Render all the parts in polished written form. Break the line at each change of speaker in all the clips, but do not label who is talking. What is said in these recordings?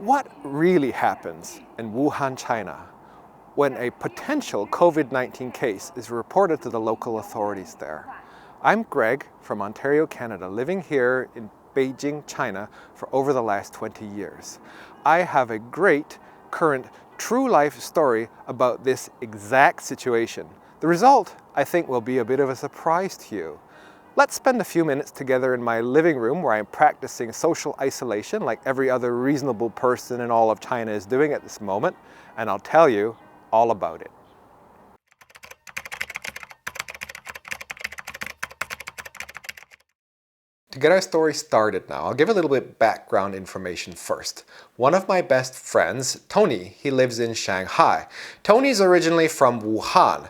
What really happens in Wuhan, China, when a potential COVID-19 case is reported to the local authorities there? I'm Greg from Ontario, Canada, living here in Beijing, China for over the last 20 years. I have a great current true life story about this exact situation. The result, I think, will be a bit of a surprise to you. Let's spend a few minutes together in my living room where I'm practicing social isolation like every other reasonable person in all of China is doing at this moment, and I'll tell you all about it. To get our story started now, I'll give a little bit of background information first. One of my best friends, Tony, he lives in Shanghai. Tony's originally from Wuhan.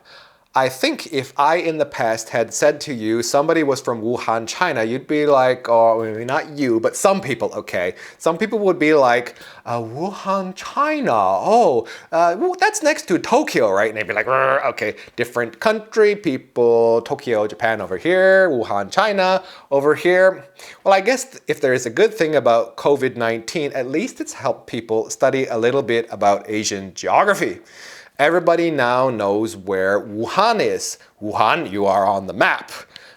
I think if I in the past had said to you somebody was from Wuhan, China, you'd be like, or maybe not you, but some people, okay. Some people would be like, Wuhan, China, oh, that's next to Tokyo, right? And they'd be like, okay, different country, people, Tokyo, Japan over here, Wuhan, China over here. Well, I guess if there is a good thing about COVID-19, at least it's helped people study a little bit about Asian geography. Everybody now knows where Wuhan is. Wuhan, you are on the map.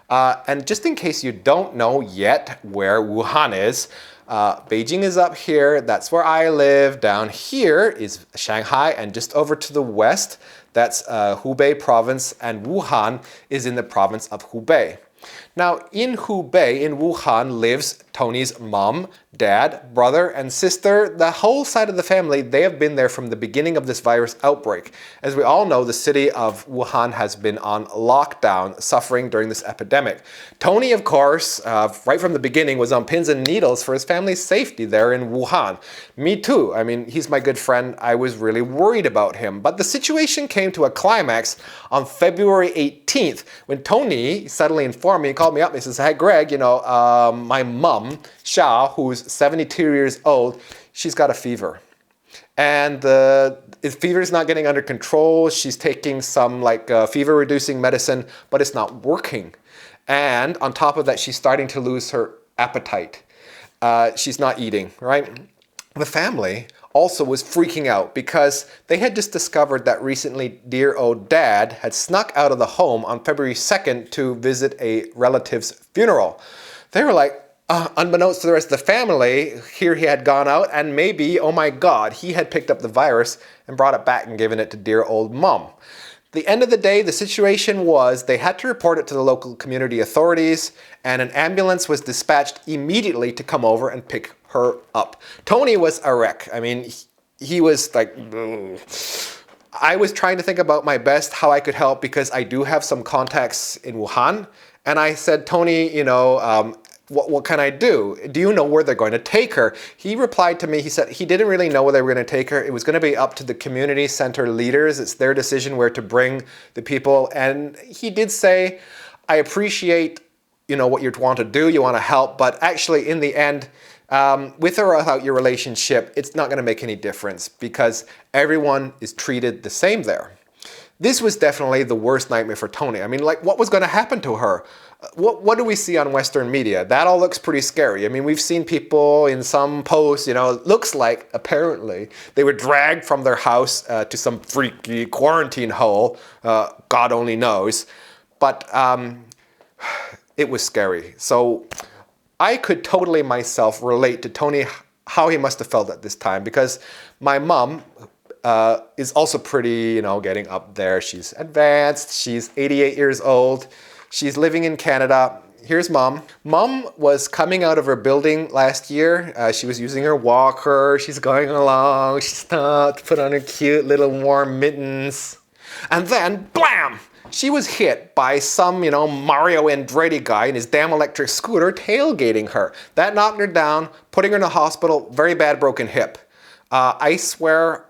And just in case you don't know yet where Wuhan is, Beijing is up here, that's where I live. Down here is Shanghai, and just over to the west, that's Hubei province, and Wuhan is in the province of Hubei. Now, in Hubei, in Wuhan, lives Tony's mom, dad, brother, and sister. The whole side of the family, they have been there from the beginning of this virus outbreak. As we all know, the city of Wuhan has been on lockdown, suffering during this epidemic. Tony, of course, right from the beginning, was on pins and needles for his family's safety there in Wuhan. Me too. I mean, he's my good friend. I was really worried about him. But the situation came to a climax on February 18th, when Tony suddenly informed me, he called me up and he says, hey, Greg, my mom, Xia, who's 72 years old, she's got a fever. And the fever is not getting under control. She's taking some fever-reducing medicine, but it's not working. And on top of that, she's starting to lose her appetite. She's not eating, right? The family also was freaking out because they had just discovered that recently dear old dad had snuck out of the home on February 2nd to visit a relative's funeral. They were like, unbeknownst to the rest of the family, here he had gone out and maybe, oh my God, he had picked up the virus and brought it back and given it to dear old mom. The end of the day, the situation was they had to report it to the local community authorities, and an ambulance was dispatched immediately to come over and pick her up. Tony was a wreck. I mean, he was like, ugh. I was trying to think about my best, how I could help, because I do have some contacts in Wuhan. And I said, Tony, what can I do? Do you know where they're going to take her? He replied to me, he said he didn't really know where they were going to take her. It was going to be up to the community center leaders. It's their decision where to bring the people. And he did say, I appreciate, what you want to do, you want to help, but actually in the end, with or without your relationship, it's not going to make any difference because everyone is treated the same there. This was definitely the worst nightmare for Tony. I mean, what was going to happen to her? What do we see on Western media? That all looks pretty scary. I mean, we've seen people in some posts, it looks like apparently they were dragged from their house to some freaky quarantine hole. God only knows. But it was scary. So I could totally myself relate to Tony, how he must have felt at this time, because my mom is also pretty, getting up there. She's advanced. She's 88 years old. She's living in Canada. Here's mom. Mom was coming out of her building last year. She was using her walker. She's going along. She stopped, put on her cute little warm mittens. And then, blam! She was hit by some, Mario Andretti guy in his damn electric scooter tailgating her. That knocked her down, putting her in the hospital, very bad broken hip. I swear,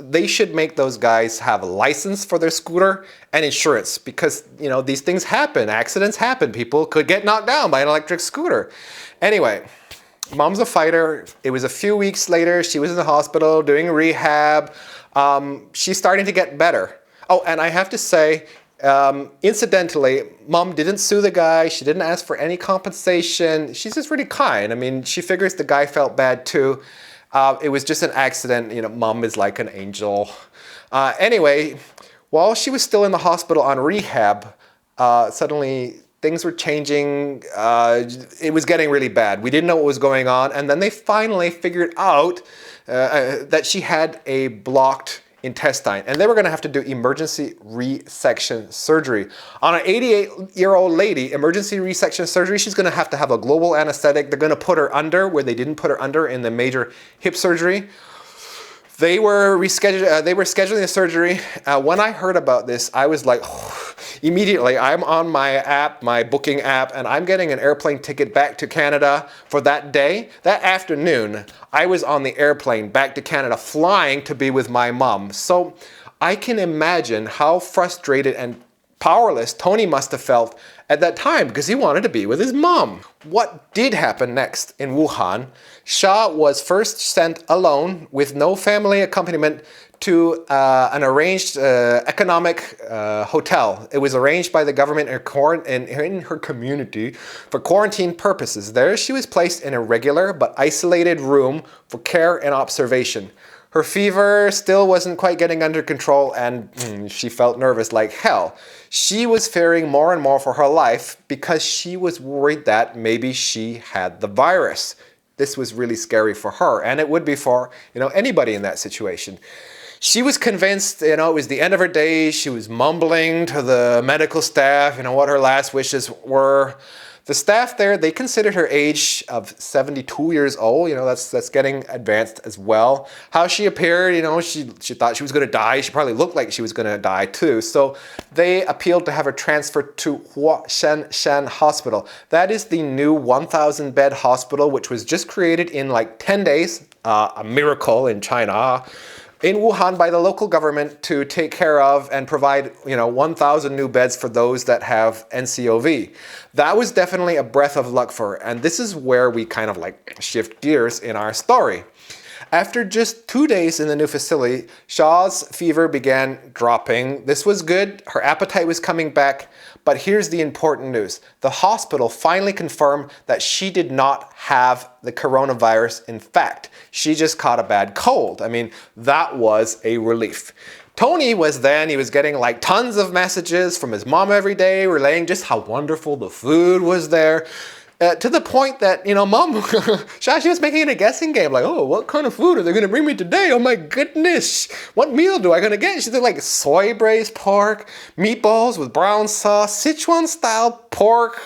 they should make those guys have a license for their scooter and insurance because, these things happen. Accidents happen. People could get knocked down by an electric scooter. Anyway, mom's a fighter. It was a few weeks later. She was in the hospital doing rehab. She's starting to get better. Oh, and I have to say, incidentally, mom didn't sue the guy. She didn't ask for any compensation. She's just really kind. I mean, she figures the guy felt bad too. It was just an accident. You know, mom is like an angel. Anyway, while she was still in the hospital on rehab, suddenly things were changing. It was getting really bad. We didn't know what was going on. And then they finally figured out that she had a blocked intestine, and they were going to have to do emergency resection surgery. On an 88-year-old lady, emergency resection surgery, she's going to have a global anesthetic. They're going to put her under where they didn't put her under in the major hip surgery. They were scheduling the surgery. When I heard about this, I was like, immediately, I'm on my app, my booking app, and I'm getting an airplane ticket back to Canada for that day. That afternoon, I was on the airplane back to Canada, flying to be with my mom. So I can imagine how frustrated and powerless Tony must have felt at that time, because he wanted to be with his mom. What did happen next in Wuhan? Xia was first sent alone with no family accompaniment to an arranged economic hotel. It was arranged by the government in her community for quarantine purposes. There she was placed in a regular but isolated room for care and observation. Her fever still wasn't quite getting under control, and she felt nervous like hell. She was fearing more and more for her life because she was worried that maybe she had the virus. This was really scary for her, and it would be for anybody in that situation. She was convinced, it was the end of her days. She was mumbling to the medical staff, what her last wishes were. The staff there, they considered her age of 72 years old. That's getting advanced as well. How she appeared, she thought she was going to die. She probably looked like she was going to die too. So they appealed to have her transferred to Huashan Hospital. That is the new 1,000-bed hospital, which was just created in like 10 days. A miracle in China. In Wuhan by the local government to take care of and provide 1,000 new beds for those that have NCOV. That was definitely a breath of luck for her, and this is where we kind of like shift gears in our story. After just 2 days in the new facility, Xia's fever began dropping. This was good. Her appetite was coming back. But here's the important news. The hospital finally confirmed that she did not have the coronavirus. In fact, she just caught a bad cold. That was a relief. Tony was getting like tons of messages from his mom every day, relaying just how wonderful the food was there. To the point that, mom, she was making it a guessing game. Like, oh, what kind of food are they going to bring me today? Oh my goodness. What meal do I going to get? She did like soy braised pork, meatballs with brown sauce, Sichuan style pork,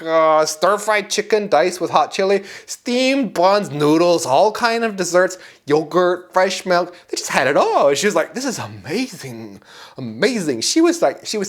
stir-fried chicken diced with hot chili, steamed buns, noodles, all kind of desserts, yogurt, fresh milk. They just had it all. She was like, this is amazing, amazing. She was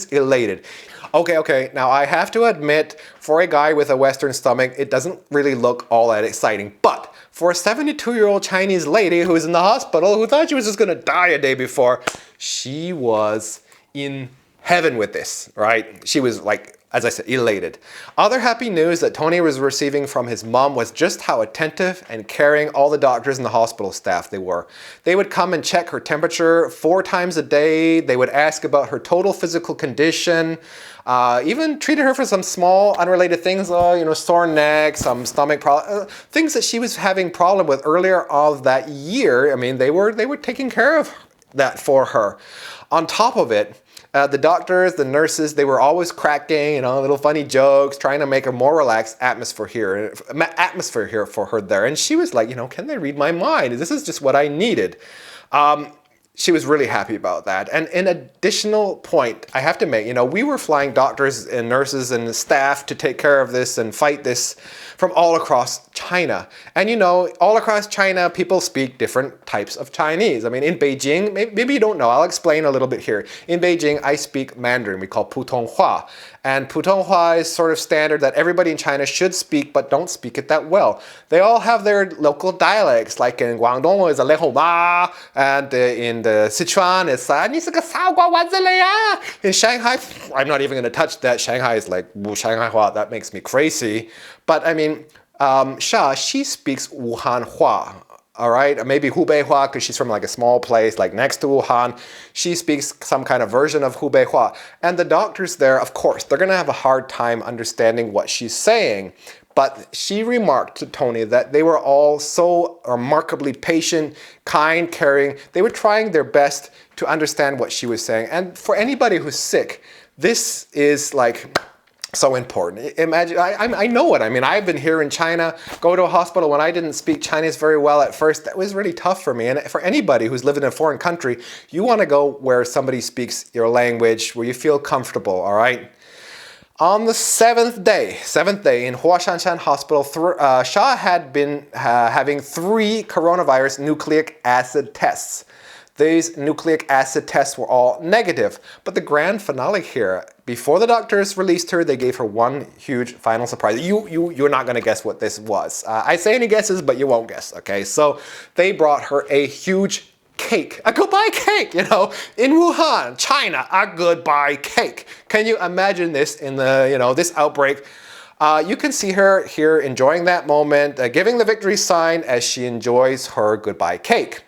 elated. Okay, now I have to admit, for a guy with a Western stomach, it doesn't really look all that exciting. But for a 72-year-old Chinese lady who was in the hospital, who thought she was just gonna die a day before, she was in heaven with this, right? She was like, as I said, elated. Other happy news that Tony was receiving from his mom was just how attentive and caring all the doctors and the hospital staff they were. They would come and check her temperature 4 times a day. They would ask about her total physical condition, even treated her for some small unrelated things, sore neck, some stomach problem, things that she was having problem with earlier of that year. They were taking care of that for her. On top of it, the doctors, the nurses, they were always cracking, little funny jokes, trying to make a more relaxed atmosphere here for her there. And she was like, can they read my mind? This is just what I needed. She was really happy about that. And an additional point I have to make, we were flying doctors and nurses and staff to take care of this and fight this from all across China. And all across China, people speak different types of Chinese. In Beijing, maybe you don't know, I'll explain a little bit here. In Beijing, I speak Mandarin, we call Putonghua. And Putonghua is sort of standard that everybody in China should speak, but don't speak it that well. They all have their local dialects, like in Guangdong it's a lehou ma, and in the Sichuan it's你是个傻瓜丸子嘞呀. In Shanghai, I'm not even going to touch that. Shanghai is like Shanghai Hua, that makes me crazy. But Xia, she speaks Wuhan Hua. All right, maybe Hubei Hua because she's from like a small place like next to Wuhan. She speaks some kind of version of Hubei Hua. And the doctors there, of course, they're going to have a hard time understanding what she's saying. But she remarked to Tony that they were all so remarkably patient, kind, caring. They were trying their best to understand what she was saying. And for anybody who's sick, this is like so important. Imagine, I know it. I mean, I've been here in China, go to a hospital when I didn't speak Chinese very well at first. That was really tough for me. And for anybody who's living in a foreign country, you want to go where somebody speaks your language, where you feel comfortable, all right? On the seventh day in Huashanshan Hospital, Shah had been having 3 coronavirus nucleic acid tests. These nucleic acid tests were all negative. But the grand finale here, before the doctors released her, they gave her one huge final surprise. You're not going to guess what this was. I say any guesses, but you won't guess, okay? So they brought her a huge cake, a goodbye cake, in Wuhan, China, a goodbye cake. Can you imagine this in the, this outbreak? You can see her here enjoying that moment, giving the victory sign as she enjoys her goodbye cake.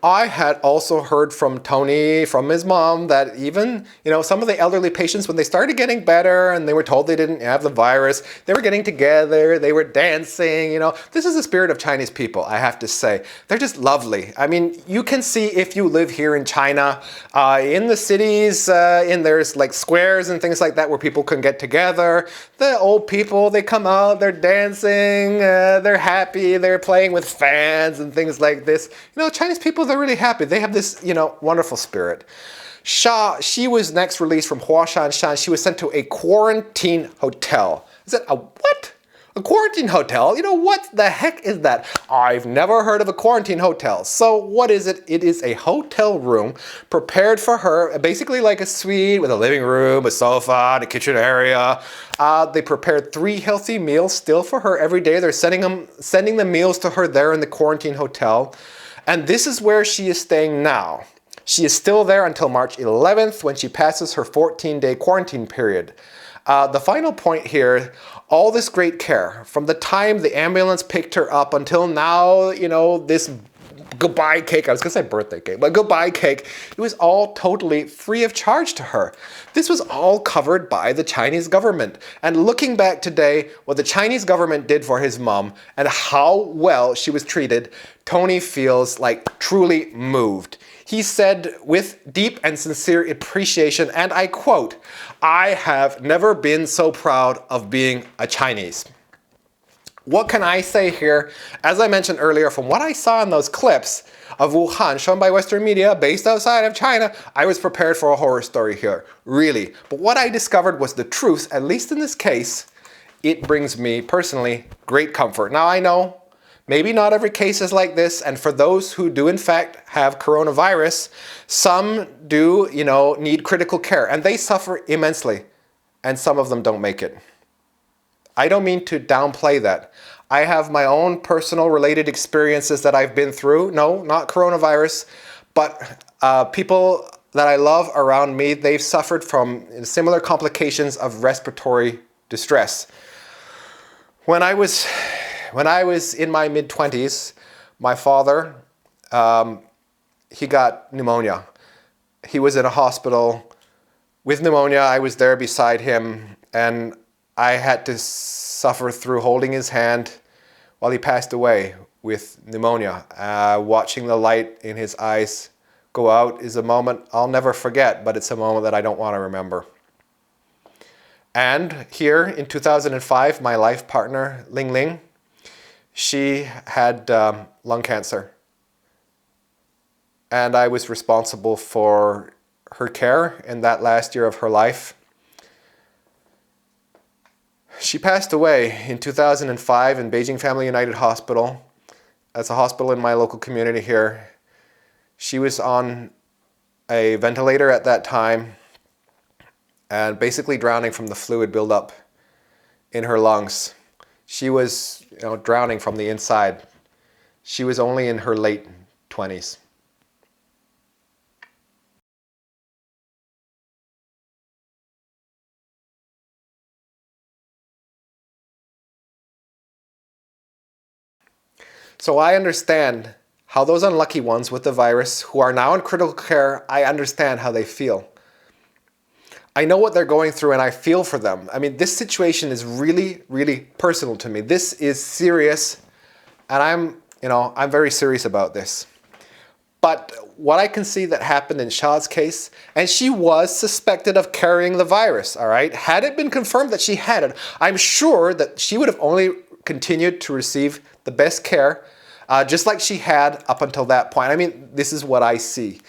I had also heard from Tony, from his mom, that even, some of the elderly patients, when they started getting better and they were told they didn't have the virus, they were getting together, they were dancing, This is the spirit of Chinese people, I have to say. They're just lovely. I mean, you can see if you live here in China, in the cities, there's like squares and things like that where people can get together. The old people, they come out, they're dancing, they're happy, they're playing with fans and things like this. Chinese people, they're really happy. They have this, wonderful spirit. She was next released from Huashanshan. She was sent to a quarantine hotel. Is that a what? A quarantine hotel? What the heck is that? I've never heard of a quarantine hotel. So what is it? It is a hotel room prepared for her, basically like a suite with a living room, a sofa, a kitchen area. They prepared 3 healthy meals still for her every day. They're sending the meals to her there in the quarantine hotel. And this is where she is staying now. She is still there until March 11th when she passes her 14-day quarantine period. The final point here, all this great care, from the time the ambulance picked her up until now, this goodbye cake, I was going to say birthday cake, but goodbye cake, it was all totally free of charge to her. This was all covered by the Chinese government. And looking back today, what the Chinese government did for his mom and how well she was treated, Tony feels like truly moved. He said with deep and sincere appreciation, and I quote, "I have never been so proud of being a Chinese." What can I say here? As I mentioned earlier, from what I saw in those clips of Wuhan shown by Western media based outside of China, I was prepared for a horror story here, really. But what I discovered was the truth, at least in this case. It brings me, personally, great comfort. Now I know, maybe not every case is like this, and for those who do in fact have coronavirus, some do, need critical care, and they suffer immensely, and some of them don't make it. I don't mean to downplay that. I have my own personal related experiences that I've been through. No, not coronavirus, but people that I love around me, they've suffered from similar complications of respiratory distress. When I was in my mid-20s, my father, he got pneumonia. He was in a hospital with pneumonia. I was there beside him, and I had to suffer through holding his hand while he passed away with pneumonia. Watching the light in his eyes go out is a moment I'll never forget, but it's a moment that I don't want to remember. And here in 2005, my life partner, Ling Ling, she had lung cancer. And I was responsible for her care in that last year of her life. She passed away in 2005 in Beijing Family United Hospital. That's a hospital in my local community here. She was on a ventilator at that time and basically drowning from the fluid buildup in her lungs. She was drowning from the inside. She was only in her late 20s. So I understand how those unlucky ones with the virus who are now in critical care, I understand how they feel. I know what they're going through and I feel for them. I mean, this situation is really, really personal to me. This is serious, and I'm very serious about this. But what I can see that happened in Sha's case, and she was suspected of carrying the virus, all right? Had it been confirmed that she had it, I'm sure that she would have only continued to receive the best care, just like she had up until that point. I mean, this is what I see.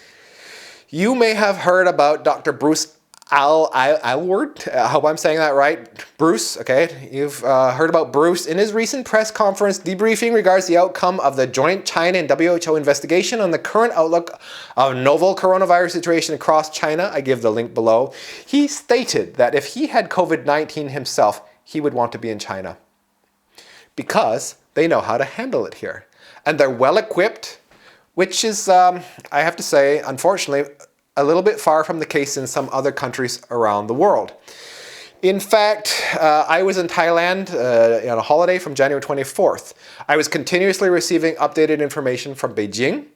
You may have heard about Dr. Bruce Aylward, I hope I'm saying that right. Bruce, okay, you've heard about Bruce in his recent press conference debriefing regards the outcome of the joint China and WHO investigation on the current outlook of novel coronavirus situation across China. I give the link below. He stated that if he had COVID-19 himself, he would want to be in China because they know how to handle it here. And they're well equipped, which is, I have to say, unfortunately, a little bit far from the case in some other countries around the world. In fact, I was in Thailand on a holiday from January 24th. I was continuously receiving updated information from Beijing.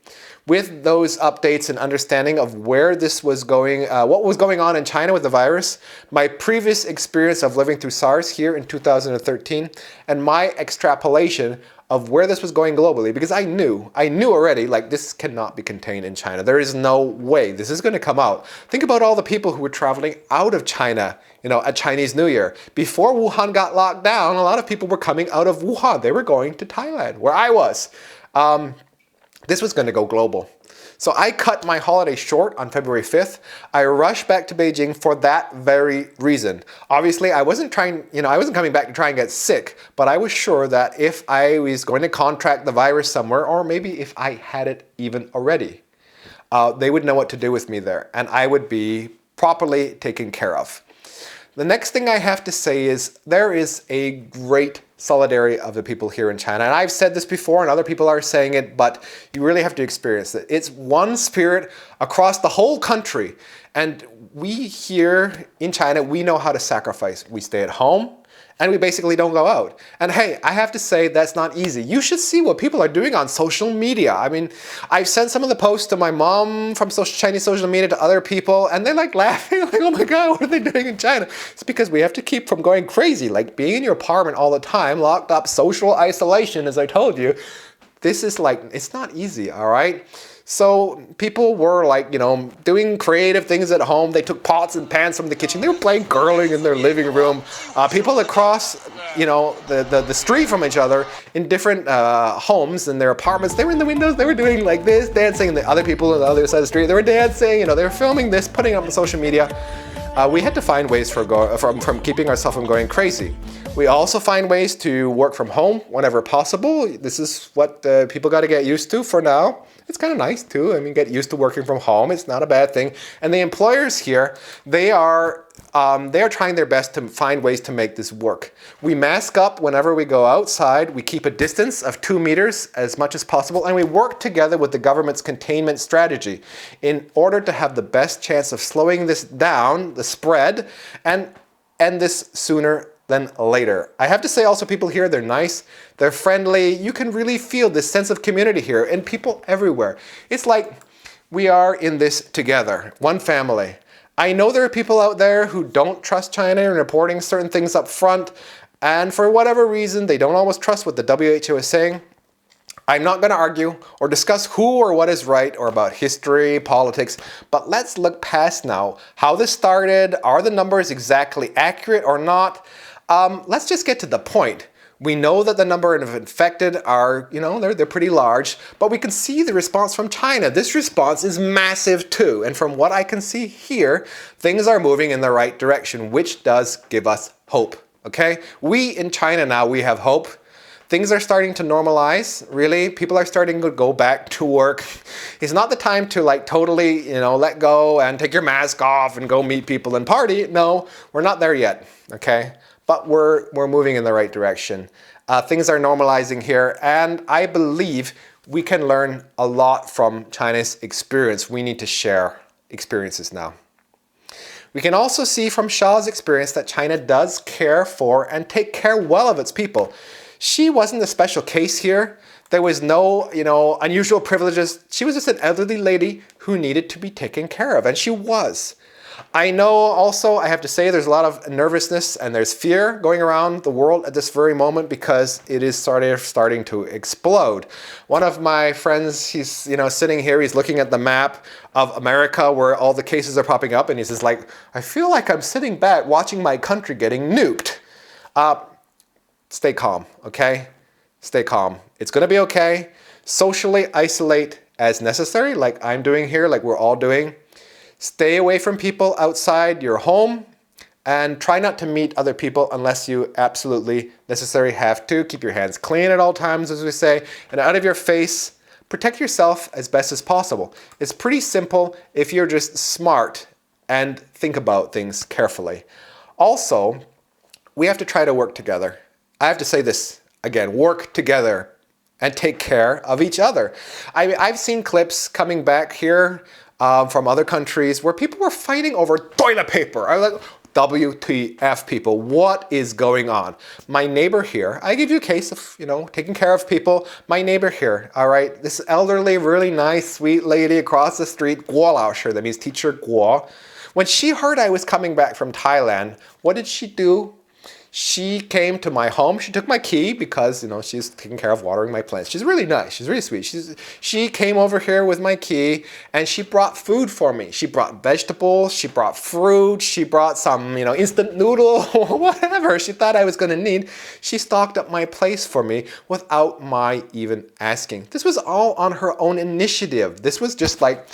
With those updates and understanding of where this was going, what was going on in China with the virus, my previous experience of living through SARS here in 2013, and my extrapolation of where this was going globally, because I knew already, like, this cannot be contained in China. There is no way this is going to come out. Think about all the people who were traveling out of China, at Chinese New Year. Before Wuhan got locked down, a lot of people were coming out of Wuhan. They were going to Thailand, where I was. This was going to go global. So I cut my holiday short on February 5th. I rushed back to Beijing for that very reason. Obviously, I wasn't coming back to try and get sick, but I was sure that if I was going to contract the virus somewhere, or maybe if I had it even already, they would know what to do with me there, and I would be properly taken care of. The next thing I have to say is there is a great solidarity of the people here in China. And I've said this before and other people are saying it, but you really have to experience it. It's one spirit across the whole country. And we here in China, we know how to sacrifice. We stay at home and we basically don't go out. And hey, I have to say that's not easy. You should see what people are doing on social media. I mean, I've sent some of the posts to my mom from Chinese social media to other people, and they're like laughing, like, oh my God, what are they doing in China? It's because we have to keep from going crazy, like being in your apartment all the time, locked up, social isolation, as I told you. This is like, it's not easy, all right? So people were like, doing creative things at home. They took pots and pans from the kitchen. They were playing curling in their living room. People across, the street from each other in different homes in their apartments, they were in the windows. They were doing like this, dancing. And the other people on the other side of the street, they were dancing. They were filming this, putting it up on social media. We had to find ways from keeping ourselves from going crazy. We also find ways to work from home whenever possible. This is what people got to get used to for now. It's kind of nice too. I mean, get used to working from home. It's not a bad thing. And the employers here, they are trying their best to find ways to make this work. We mask up whenever we go outside. We keep a distance of 2 meters as much as possible. And we work together with the government's containment strategy in order to have the best chance of slowing this down, the spread, and end this sooner than later. I have to say also, people here, they're nice, they're friendly. You can really feel this sense of community here and people everywhere. It's like we are in this together, one family. I know there are people out there who don't trust China in reporting certain things up front, and for whatever reason, they don't always trust what the WHO is saying. I'm not going to argue or discuss who or what is right or about history, politics, but let's look past now how this started. Are the numbers exactly accurate or not? Let's just get to the point. We know that the number of infected are, they're pretty large, but we can see the response from China. This response is massive too. And from what I can see here, things are moving in the right direction, which does give us hope. Okay? We in China now, we have hope. Things are starting to normalize, really. People are starting to go back to work. It's not the time to totally, let go and take your mask off and go meet people and party. No, we're not there yet, okay? But we're moving in the right direction. Things are normalizing here, and I believe we can learn a lot from China's experience. We need to share experiences now. We can also see from Sha's experience that China does care for and take care well of its people. She wasn't a special case here. There was no, unusual privileges. She was just an elderly lady who needed to be taken care of, and she was. I know also, I have to say, there's a lot of nervousness and there's fear going around the world at this very moment because it is starting to explode. One of my friends, he's sitting here, he's looking at the map of America where all the cases are popping up, and he's just like, I feel like I'm sitting back watching my country getting nuked. Stay calm, okay? Stay calm. It's gonna be okay. Socially isolate as necessary, like I'm doing here, like we're all doing. Stay away from people outside your home and try not to meet other people unless you absolutely necessarily have to. Keep your hands clean at all times, as we say, and out of your face. Protect yourself as best as possible. It's pretty simple if you're just smart and think about things carefully. Also, we have to try to work together. I have to say this again, work together and take care of each other. I've seen clips coming back here from other countries where people were fighting over toilet paper. I was like, WTF people, what is going on? My neighbor here, I give you a case of, taking care of people. My neighbor here, all right, this elderly, really nice, sweet lady across the street, Guo Lao Shi, that means teacher Guo. When she heard I was coming back from Thailand, what did she do? She came to my home. She took my key because, she's taking care of watering my plants. She's really nice. She's really sweet. She came over here with my key and she brought food for me. She brought vegetables. She brought fruit. She brought some, instant noodle or whatever she thought I was going to need. She stocked up my place for me without my even asking. This was all on her own initiative. This was just like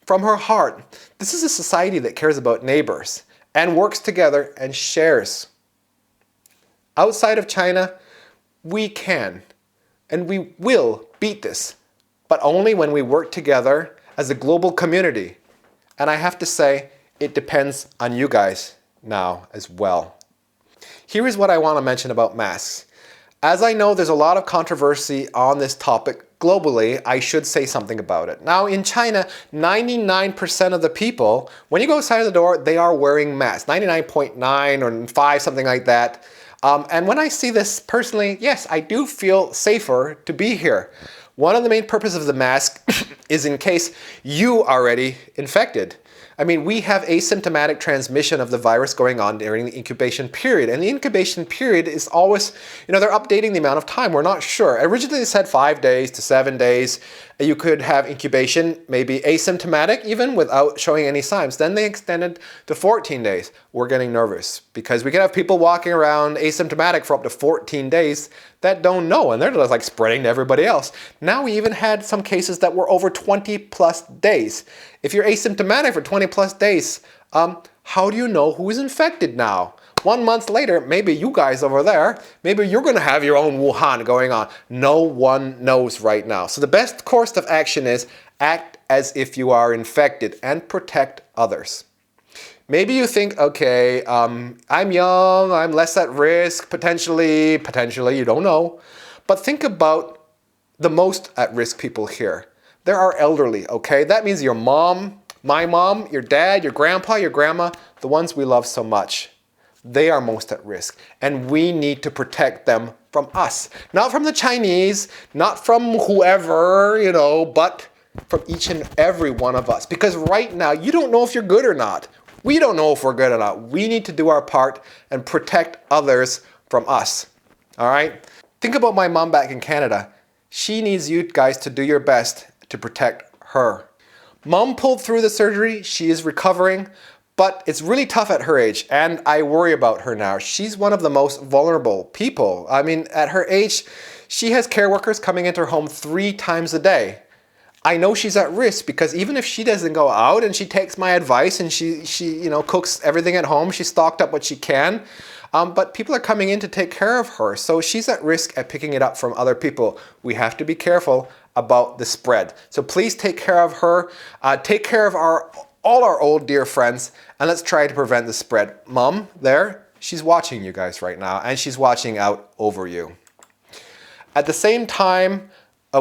from her heart. This is a society that cares about neighbors and works together and shares. Outside of China, we can and we will beat this, but only when we work together as a global community. And I have to say, it depends on you guys now as well. Here is what I want to mention about masks. As I know there's a lot of controversy on this topic globally, I should say something about it. Now in China, 99% of the people, when you go outside the door, they are wearing masks. 99.9 or 5, something like that. And when I see this personally, yes, I do feel safer to be here. One of the main purposes of the mask is in case you are already infected. I mean, we have asymptomatic transmission of the virus going on during the incubation period. And the incubation period is always, they're updating the amount of time. We're not sure. Originally, they said 5 days to 7 days. You could have incubation, maybe asymptomatic even without showing any signs. Then they extended to 14 days. We're getting nervous because we could have people walking around asymptomatic for up to 14 days that don't know, and they're just like spreading to everybody else. Now we even had some cases that were over 20 plus days. If you're asymptomatic for 20 plus days, how do you know who is infected now? 1 month later, maybe you guys over there, maybe you're going to have your own Wuhan going on. No one knows right now. So the best course of action is act as if you are infected and protect others. Maybe you think, okay, I'm young, I'm less at risk, potentially, you don't know. But think about the most at risk people here. There are elderly, okay? That means your mom, my mom, your dad, your grandpa, your grandma, the ones we love so much. They are most at risk, and we need to protect them from us. Not from the Chinese, not from whoever, but from each and every one of us. Because right now, you don't know if you're good or not. We don't know if we're good or not. We need to do our part and protect others from us. All right? Think about my mom back in Canada. She needs you guys to do your best to protect her. Mom pulled through the surgery. She is recovering. But it's really tough at her age, and I worry about her now. She's one of the most vulnerable people. I mean, at her age, she has care workers coming into her home 3 times a day. I know she's at risk because even if she doesn't go out and she takes my advice and she cooks everything at home, she's stocked up what she can, but people are coming in to take care of her. So she's at risk at picking it up from other people. We have to be careful about the spread. So please take care of her. Take care of all our old dear friends, and let's try to prevent the spread. Mom, there, she's watching you guys right now, and she's watching out over you. At the same time,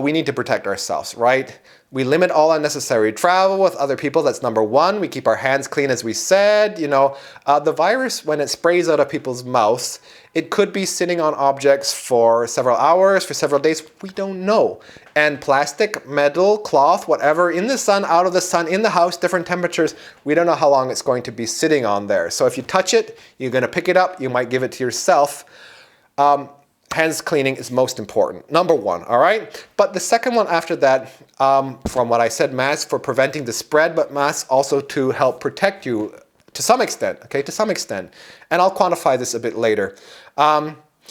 we need to protect ourselves, right? We limit all unnecessary travel with other people. That's number one. We keep our hands clean, as we said. The virus, when it sprays out of people's mouths, it could be sitting on objects for several hours, for several days. We don't know. And plastic, metal, cloth, whatever, in the sun, out of the sun, in the house, different temperatures, we don't know how long it's going to be sitting on there. So if you touch it, you're going to pick it up. You might give it to yourself. Hands cleaning is most important. Number one, all right? But the second one after that, from what I said, masks for preventing the spread, but masks also to help protect you to some extent, okay? To some extent. And I'll quantify this a bit later.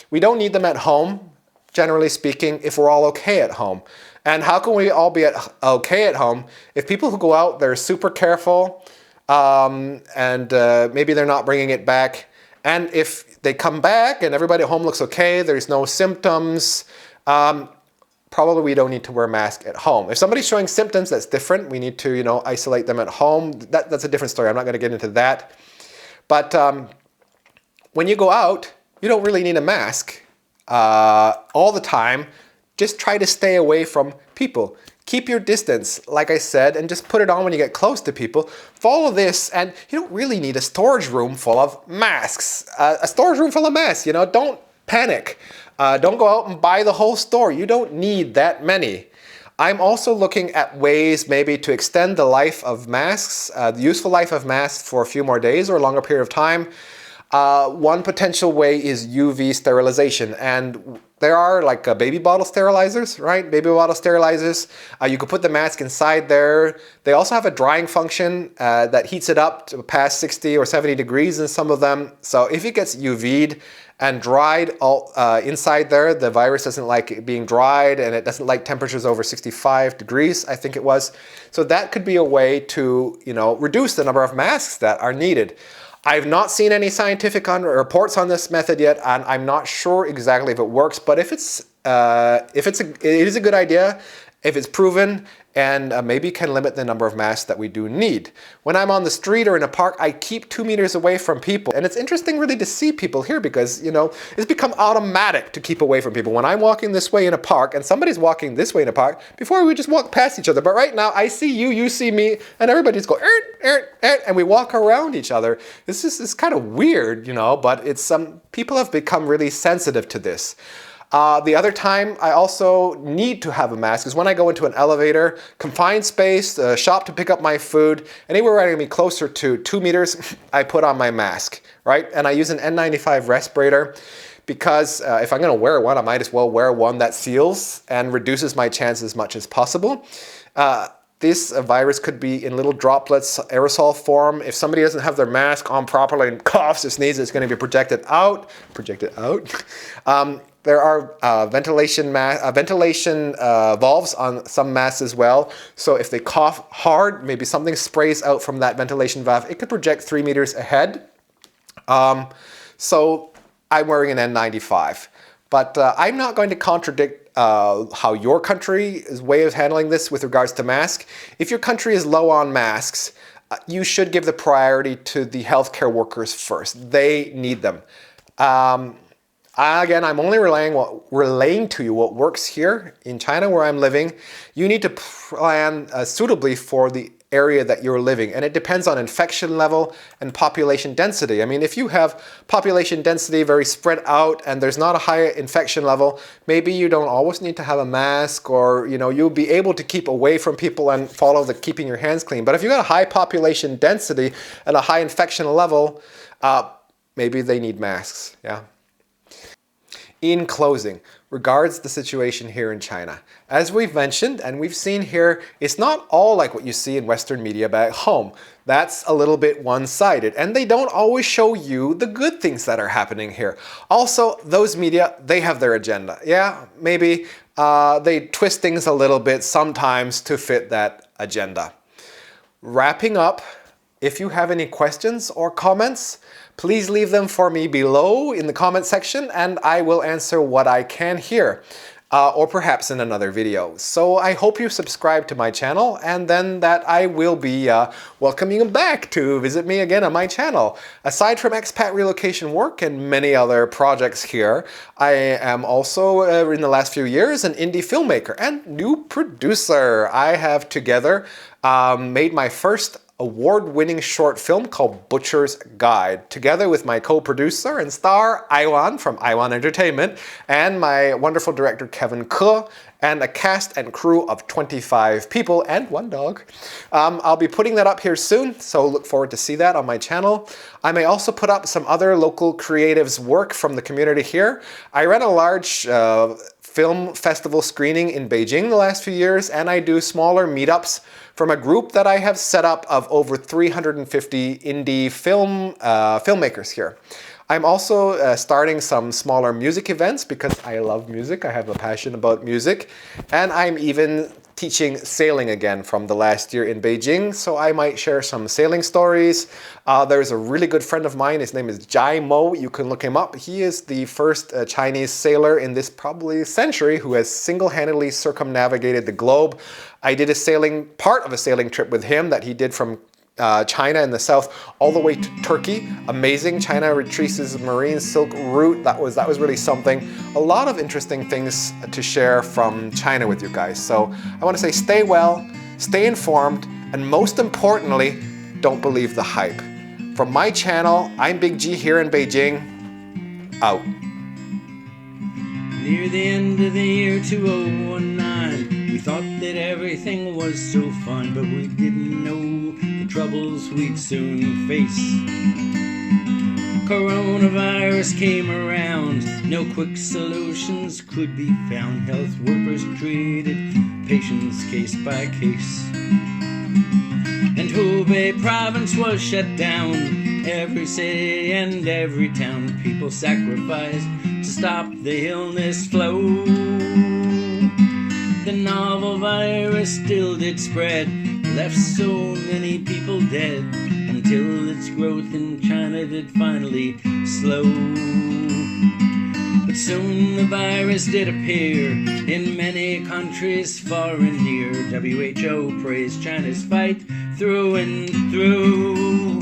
We don't need them at home, generally speaking, if we're all okay at home. And how can we all be okay at home if people who go out, they're super careful, and maybe they're not bringing it back. And if they come back and everybody at home looks okay, there's no symptoms, probably we don't need to wear a mask at home. If somebody's showing symptoms, that's different. We need to, isolate them at home. That's a different story. I'm not going to get into that. But when you go out, you don't really need a mask all the time. Just try to stay away from people. Keep your distance, like I said, and just put it on when you get close to people. Follow this, and you don't really need a storage room full of masks. A storage room full of masks, don't panic. Don't go out and buy the whole store. You don't need that many. I'm also looking at ways maybe to extend the life of masks, the useful life of masks for a few more days or a longer period of time. One potential way is UV sterilization, and there are like baby bottle sterilizers, right? Baby bottle sterilizers. You could put the mask inside there. They also have a drying function that heats it up to past 60 or 70 degrees in some of them. So if it gets UV'd and dried inside there, the virus doesn't like it being dried, and it doesn't like temperatures over 65 degrees, I think it was. So that could be a way to, reduce the number of masks that are needed. I've not seen any scientific reports on this method yet, and I'm not sure exactly if it works. But it is a good idea, if it's proven, and maybe can limit the number of masks that we do need. When I'm on the street or in a park, I keep 2 meters away from people. And it's interesting really to see people here because, it's become automatic to keep away from people. When I'm walking this way in a park and somebody's walking this way in a park, before we just walk past each other. But right now, I see you, you see me, and everybody's going, and we walk around each other. This is kind of weird, but it's people have become really sensitive to this. The other time I also need to have a mask is when I go into an elevator, confined space, shop to pick up my food, anywhere where I can be closer to 2 meters, I put on my mask, right? And I use an N95 respirator because if I'm going to wear one, I might as well wear one that seals and reduces my chance as much as possible. This virus could be in little droplets, aerosol form. If somebody doesn't have their mask on properly and coughs or sneezes, it's going to be projected out. There are ventilation valves on some masks as well. So if they cough hard, maybe something sprays out from that ventilation valve. It could project 3 meters ahead. So I'm wearing an N95. But I'm not going to contradict how your country's way of handling this with regards to masks. If your country is low on masks, you should give the priority to the healthcare workers first. They need them. Again, I'm only relaying to you what works here in China where I'm living. You need to plan suitably for the area that you're living, and it depends on infection level and population density. I mean, if you have population density very spread out and there's not a high infection level, maybe you don't always need to have a mask, or you'll be able to keep away from people and follow the keeping your hands clean. But if you've got a high population density and a high infection level, maybe they need masks, yeah. In closing, regards the situation here in China. As we've mentioned and we've seen here, it's not all like what you see in Western media back home. That's a little bit one-sided, and they don't always show you the good things that are happening here. Also, those media, they have their agenda. Yeah, maybe they twist things a little bit sometimes to fit that agenda. Wrapping up, if you have any questions or comments, please leave them for me below in the comment section, and I will answer what I can here. or perhaps in another video. So I hope you subscribe to my channel, and then that I will be welcoming you back to visit me again on my channel. Aside from expat relocation work and many other projects here, I am also, in the last few years, an indie filmmaker and new producer. I have together made my first award-winning short film called Butcher's Guide, together with my co-producer and star Iwan from Iwan Entertainment and my wonderful director Kevin Ke, and a cast and crew of 25 people and one dog. I'll be putting that up here soon, so look forward to see that on my channel. I may also put up some other local creatives' work from the community here. I ran a large film festival screening in Beijing the last few years, and I do smaller meetups from a group that I have set up of over 350 indie filmmakers here. I'm also starting some smaller music events because I love music. I have a passion about music. And I'm even teaching sailing again from the last year in Beijing, so I might share some sailing stories. There's a really good friend of mine, his name is Jai Mo, you can look him up. He is the first Chinese sailor in this probably century who has single-handedly circumnavigated the globe. I did part of a sailing trip with him that he did from China in the south all the way to Turkey. Amazing. China retraces marine silk route. That was really something. A lot of interesting things to share from China with you guys. So I want to say stay well, stay informed, and most importantly, don't believe the hype. From my channel, I'm Big G here in Beijing. Out.
Near the end of the year 2019, we thought that everything was so fine, but we didn't know the troubles we'd soon face. Coronavirus came around, no quick solutions could be found. Health workers treated patients case by case. And Hubei province was shut down, every city and every town. People sacrificed to stop the illness flow. The novel virus still did spread, left so many people dead, until its growth in China did finally slow. But soon the virus did appear in many countries far and near. WHO praised China's fight through and through.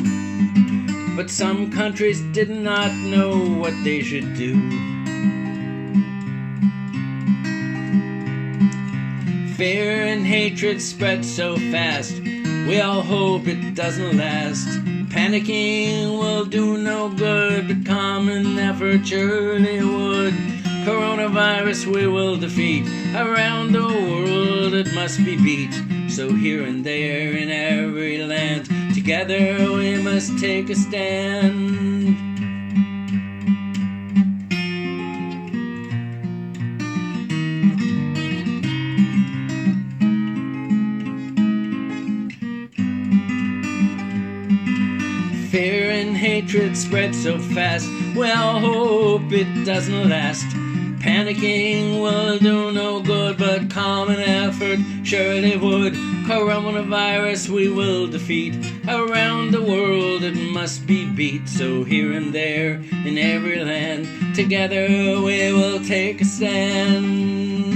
But some countries did not know what they should do. Fear and hatred spread so fast, we all hope it doesn't last. Panicking will do no good, but common effort surely would. Coronavirus we will defeat, around the world it must be beat. So here and there in every land, together we must take a stand. Fear and hatred spread so fast, we all hope it doesn't last. Panicking will do no good, but common effort surely would. Coronavirus we will defeat, around the world it must be beat. So here and there in every land, together we will take a stand.